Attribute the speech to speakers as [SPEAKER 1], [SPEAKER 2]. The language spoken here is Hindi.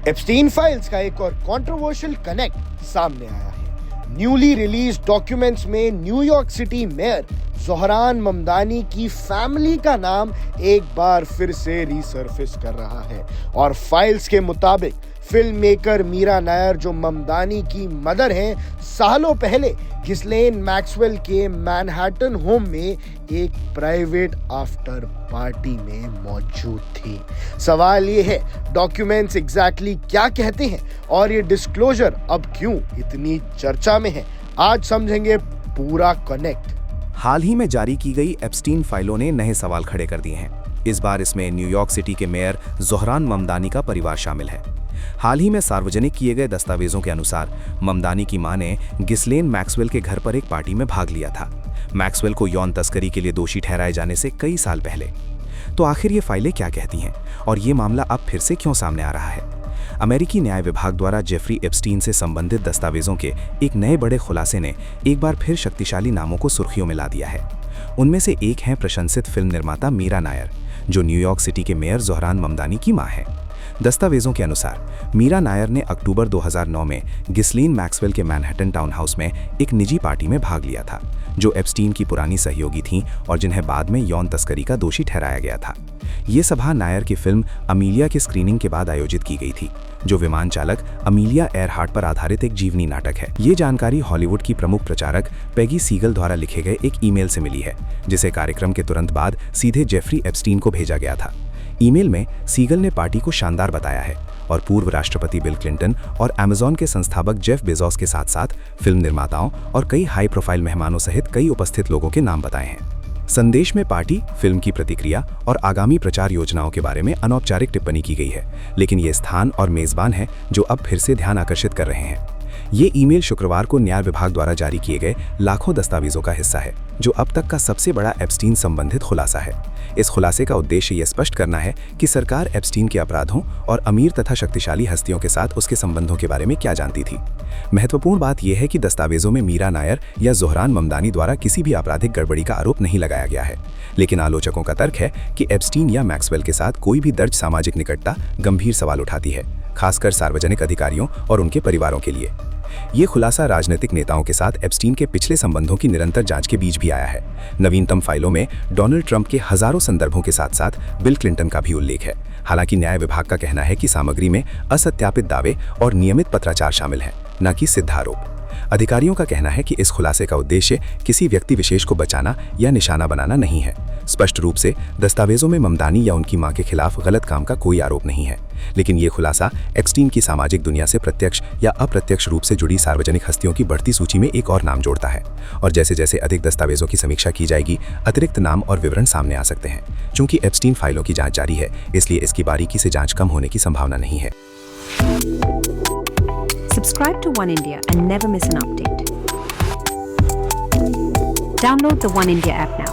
[SPEAKER 1] एप्स्टीन फाइल्स का एक और कंट्रोवर्शियल कनेक्ट सामने आया है। न्यूली रिलीज डॉक्यूमेंट्स में New York city mayor Zohran Mamdani की फैमिली का नाम एक बार फिर से रिसर्फेस कर रहा है और फाइल्स के मुताबिक फिल्म मेकर मीरा नायर, जो ममदानी की मदर हैं, सालों पहले घिस्लेन मैक्सवेल के मैनहट्टन होम में एक प्राइवेट आफ्टर पार्टी में मौजूद थी। सवाल ये है, डॉक्यूमेंट्स एग्जैक्टली क्या कहते हैं और ये डिस्क्लोजर अब क्यों इतनी चर्चा में है? आज समझेंगे पूरा कनेक्ट।
[SPEAKER 2] हाल ही में जारी की गई एप्स्टीन फाइलों ने नए सवाल खड़े कर दिए हैं। इस बार इसमें न्यूयॉर्क सिटी के मेयर ज़ोहरान ममदानी का परिवार शामिल है। हाल ही में सार्वजनिक किए गए दस्तावेजों के अनुसार ममदानी की मां ने घिस्लेन मैक्सवेल के घर पर एक पार्टी में भाग लिया था, मैक्सवेल को यौन तस्करी के लिए दोषी ठहराए जाने से कई साल पहले। तो आखिर ये फाइलें क्या कहती हैं और ये मामला अब फिर से क्यों सामने आ रहा है? अमेरिकी न्याय विभाग द्वारा जेफरी एप्स्टीन से संबंधित दस्तावेजों के एक नए बड़े खुलासे ने एक बार फिर शक्तिशाली नामों को सुर्खियों में ला दिया है। उनमें से एक हैं प्रशंसित फिल्म निर्माता मीरा नायर, जो न्यूयॉर्क सिटी के मेयर ज़ोहरान ममदानी की मां है। दस्तावेजों के अनुसार मीरा नायर ने अक्टूबर 2009 में घिस्लेन मैक्सवेल के मैनहट्टन टाउन हाउस में एक निजी पार्टी में भाग लिया था, जो एप्स्टीन की पुरानी सहयोगी थीं और जिन्हें बाद में यौन तस्करी का दोषी ठहराया गया था। ये सभा नायर की फिल्म अमीलिया की स्क्रीनिंग के बाद आयोजित की गई थी, जो विमान चालक अमीलिया एयरहार्ट पर आधारित एक जीवनी नाटक है। ये जानकारी हॉलीवुड की प्रमुख प्रचारक पेगी सीगल द्वारा लिखे गए एक ईमेल से मिली है, जिसे कार्यक्रम के तुरंत बाद सीधे जेफरी एप्स्टीन को भेजा गया था। ईमेल में सीगल ने पार्टी को शानदार बताया है और पूर्व राष्ट्रपति बिल क्लिंटन और अमेज़न के संस्थापक जेफ बेजोस के साथ साथ फिल्म निर्माताओं और कई हाई प्रोफाइल मेहमानों सहित कई उपस्थित लोगों के नाम बताए हैं। संदेश में पार्टी, फिल्म की प्रतिक्रिया और आगामी प्रचार योजनाओं के बारे में अनौपचारिक टिप्पणी की गई है, लेकिन ये स्थान और मेजबान हैं जो अब फिर से ध्यान आकर्षित कर रहे हैं। ये ईमेल शुक्रवार को न्याय विभाग द्वारा जारी किए गए लाखों दस्तावेजों का हिस्सा है, जो अब तक का सबसे बड़ा एप्स्टीन संबंधित खुलासा है। इस खुलासे का उद्देश्य यह स्पष्ट करना है कि सरकार एप्स्टीन के अपराधों और अमीर तथा शक्तिशाली हस्तियों के साथ उसके संबंधों के बारे में क्या जानती थी। महत्वपूर्ण बात यह है कि दस्तावेजों में मीरा नायर या ज़ोहरान ममदानी द्वारा किसी भी आपराधिक गड़बड़ी का आरोप नहीं लगाया गया है, लेकिन आलोचकों का तर्क है कि एप्स्टीन या मैक्सवेल के साथ कोई भी दर्ज सामाजिक निकटता गंभीर सवाल उठाती है, खासकर सार्वजनिक अधिकारियों और उनके परिवारों के लिए। ये खुलासा राजनीतिक नेताओं के साथ एप्स्टीन के पिछले संबंधों की निरंतर जांच के बीच भी आया है। नवीनतम फाइलों में डोनाल्ड ट्रंप के हजारों संदर्भों के साथ साथ बिल क्लिंटन का भी उल्लेख है। हालांकि न्याय विभाग का कहना है कि सामग्री में असत्यापित दावे और नियमित पत्राचार शामिल हैं, न कि सिद्ध आरोप। अधिकारियों का कहना है कि इस खुलासे का उद्देश्य किसी व्यक्ति विशेष को बचाना या निशाना बनाना नहीं है। स्पष्ट रूप से दस्तावेजों में ममदानी या उनकी मां के खिलाफ गलत काम का कोई आरोप नहीं है, लेकिन ये खुलासा एप्स्टीन की सामाजिक दुनिया से प्रत्यक्ष या अप्रत्यक्ष रूप से जुड़ी सार्वजनिक हस्तियों की बढ़ती सूची में एक और नाम जोड़ता है। और जैसे जैसे अधिक दस्तावेजों की समीक्षा की जाएगी, अतिरिक्त नाम और विवरण सामने आ सकते हैं। चूंकि एप्स्टीन फाइलों की जांच जारी है, इसलिए इसकी बारीकी से जांच कम होने की संभावना नहीं है।
[SPEAKER 3] Subscribe to One India and never miss an update. Download the One India app now.